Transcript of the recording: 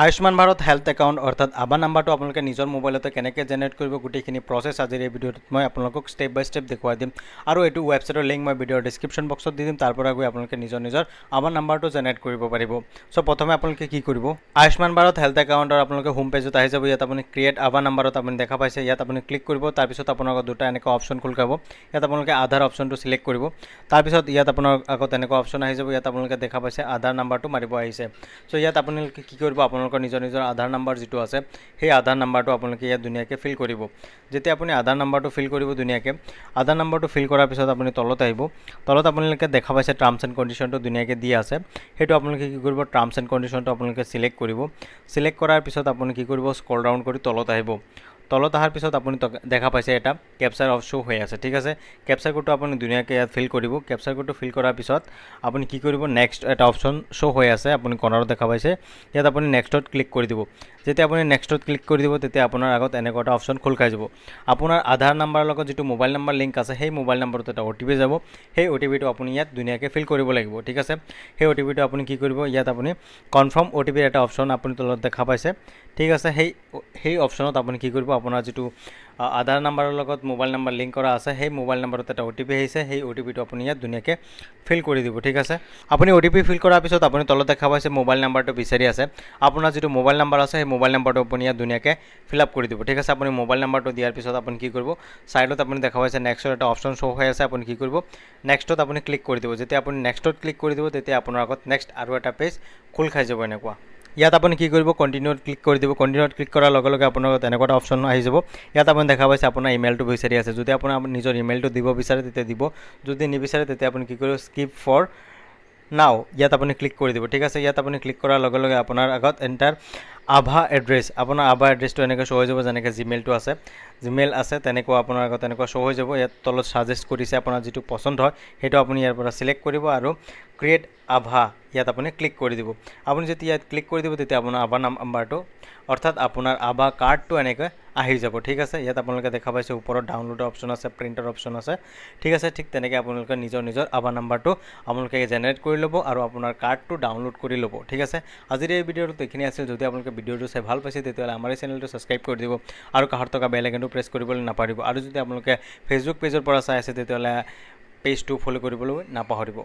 Ayushman Bharat health account অৰ্থাৎ আভা নাম্বাৰটো আপোনালোকে নিজৰ মোবাইলতে কেনেকৈ জেনেৰেট কৰিব গোটেইখিনি প্ৰচেছ আজিৰ এই ভিডিঅ'টোত মই আপোনালোকক ষ্টেপ বাই ষ্টেপ দেখুৱাই দিম আৰু এইটো ৱেবছাইটৰ লিংক মই ভিডিঅ'ৰ ডিছক্ৰিপশ্যন বক্সত দি দিম, তাৰ পৰা গৈ আপোনালোকে নিজৰ আভা নাম্বাৰটো জেনেৰেট কৰিব পাৰিব। চ' প্ৰথমে আপোনালোকে কি কৰিব, আয়ুষ্মান ভাৰত হেল্থ একাউণ্টৰ আপোনালোকে হোম পেজত আহি যাব। ইয়াত আপুনি ক্ৰিয়েট আভা নাম্বাৰত আপুনি দেখা পাইছে, ইয়াত আপুনি ক্লিক কৰিব। তাৰপিছত আপোনালোকৰ দুটা এনেকুৱা অপশ্যন খোল খাব। ইয়াত আপোনালোকে আধাৰ অপশ্যনটো চিলেক্ট কৰিব। তাৰপিছত ইয়াত আপোনাৰ আগত এনেকুৱা অপশ্যন আহি যাব, ইয়াত আপোনালোকে দেখা পাইছে আধাৰ নাম্বাৰটো মাৰিব আহিছে। চ' ইয়াত আপোনালোকে কি কৰিব, আপোনালোকৰ নিজৰ আধাৰ নাম্বাৰ যিটো আছে সেই আধাৰ নাম্বাৰটো আপোনালোকে ইয়াত ধুনীয়াকৈ ফিল কৰিব। যেতিয়া আপুনি আধাৰ নাম্বাৰটো ফিল কৰিব ধুনীয়াকৈ, আধাৰ নাম্বাৰটো ফিল কৰাৰ পিছত আপুনি তলত আহিব। তলত আপোনালোকে দেখা পাইছে টাৰ্মছ এণ্ড কণ্ডিশ্যনটো ধুনীয়াকৈ দিয়া আছে। সেইটো আপোনালোকে কি কৰিব, টাৰ্মছ এণ্ড কণ্ডিশ্যনটো আপোনালোকে চিলেক্ট কৰিব। চিলেক্ট কৰাৰ পিছত আপুনি কি কৰিব, স্ক্ৰল ডাউন কৰি তলত আহিব। তলত অহাৰ পিছত আপুনি দেখা পাইছে এটা কেপচাৰ অফ শ্ব' হৈ আছে, ঠিক আছে। কেপচাৰ কোডটো আপুনি ধুনীয়াকৈ ইয়াত ফিল কৰিব। কেপচাৰ কোডটো ফিল কৰাৰ পিছত আপুনি কি কৰিব, নেক্সট এটা অপশ্যন শ্ব' হৈ আছে, আপুনি কৰ্নাৰত দেখা পাইছে। ইয়াত আপুনি নেক্সটত ক্লিক কৰি দিব। যেতিয়া আপুনি নেক্সটত ক্লিক কৰি দিব তেতিয়া আপোনাৰ আগত এনেকুৱা এটা অপশ্যন খোল খাই যাব। আপোনাৰ আধাৰ নাম্বাৰৰ লগত যিটো মোবাইল নাম্বাৰ লিংক আছে সেই মোবাইল নাম্বাৰটোত এটা OTP যাব। সেই OTPটো আপুনি ইয়াত ধুনীয়াকৈ ফিল কৰিব লাগিব, ঠিক আছে। সেই OTPটো আপুনি কি কৰিব, ইয়াত আপুনি কনফাৰ্ম OTPৰ এটা অপশ্যন আপুনি তলত দেখা পাইছে, ঠিক আছে। সেই অপশ্যনত আপুনি কি কৰিব, আপোনাৰ যিটো আধাৰ নাম্বাৰৰ লগত মোবাইল নাম্বাৰ লিংক কৰা আছে সেই মোবাইল নাম্বাৰত এটা OTP আহিছে, সেই OTPটো আপুনি ইয়াত ধুনীয়াকৈ ফিল কৰি দিব, ঠিক আছে। আপুনি OTP ফিল কৰাৰ পিছত আপুনি তলত দেখা পাইছে মোবাইল নাম্বাৰটো বিচাৰি আছে। আপোনাৰ যিটো মোবাইল নাম্বাৰ আছে সেই মোবাইল নাম্বাৰটো আপুনি ইয়াত ধুনীয়াকৈ ফিল আপ কৰি দিব, ঠিক আছে। আপুনি মোবাইল নাম্বাৰটো দিয়াৰ পিছত আপুনি কি কৰিব, ছাইডত আপুনি দেখা পাইছে নেক্সটৰ এটা অপশ্যন শ্ব' হৈ আছে। আপুনি কি কৰিব, নেক্সটত আপুনি ক্লিক কৰি দিব। যেতিয়া আপুনি নেক্সটত ক্লিক কৰি দিব তেতিয়া আপোনাৰ আগত নেক্সট আৰু এটা পেজ খোল খাই যাব এনেকুৱা। ইয়াত আপুনি কি কৰিব, কণ্টিনিউত ক্লিক কৰি দিব। কণ্টিনিউত ক্লিক কৰাৰ লগে লগে আপোনাৰ তেনেকুৱা এটা অপশ্যন আহি যাব। ইয়াত আপুনি দেখা পাইছে আপোনাৰ ইমেইলটো বিচাৰি আছে। যদি আপোনাৰ নিজৰ ইমেইলটো দিব বিচাৰে তেতিয়া দিব, যদি নিবিচাৰে তেতিয়া আপুনি কি কৰিব, স্কিপ ফৰ নাও ইয়াত আপুনি ক্লিক কৰি দিব, ঠিক আছে। ইয়াত আপুনি ক্লিক কৰাৰ লগে লগে আপোনাৰ আগত এণ্টাৰ আভা এড্ৰেছ, আপোনাৰ আভা এড্ৰেছটো এনেকৈ শ্ব' হৈ যাব, যেনেকৈ জিমেইল আছে তেনেকুৱা আপোনাৰ আগত তেনেকুৱা শ্ব' হৈ যাব। ইয়াত তলত ছাজেষ্ট কৰিছে, আপোনাৰ যিটো পচন্দ হয় সেইটো আপুনি ইয়াৰ পৰা চিলেক্ট কৰিব আৰু ক্ৰিয়েট আভা ইয়াত আপুনি ক্লিক কৰি দিব। আপুনি যেতিয়া ইয়াত ক্লিক কৰি দিব তেতিয়া আপোনাৰ আভা নাম্বাৰটো অৰ্থাৎ আপোনাৰ আভা কাৰ্ডটো এনেকৈ আহি যাব, ঠিক আছে। ইয়াত আপোনালোকে দেখা পাইছে ওপৰত ডাউনলোডৰ অপশ্যন আছে, প্ৰিণ্টাৰ অপশ্যন আছে, ঠিক আছে। ঠিক তেনেকৈ আপোনালোকে নিজৰ আভা নাম্বাৰটো আপোনালোকে জেনেৰেট কৰি ল'ব আৰু আপোনাৰ কাৰ্ডটো ডাউনলোড কৰি ল'ব, ঠিক আছে। আজিৰ এই ভিডিঅ'টোত এইখিনি আছিল। যদি আপোনালোকে ভিডিঅ'টো চাই ভাল পাইছে তেতিয়াহ'লে আমাৰ এই চেনেলটো ছাবস্ক্ৰাইব কৰি দিব আৰু কাষত থকা বেল আইকনটো প্ৰেছ কৰিবলৈ নাপাহৰিব। আৰু যদি আপোনালোকে ফেচবুক পেজৰ পৰা চাই আছে তেতিয়াহ'লে পেজটো ফ'ল' কৰিবলৈ নাপাহৰিব।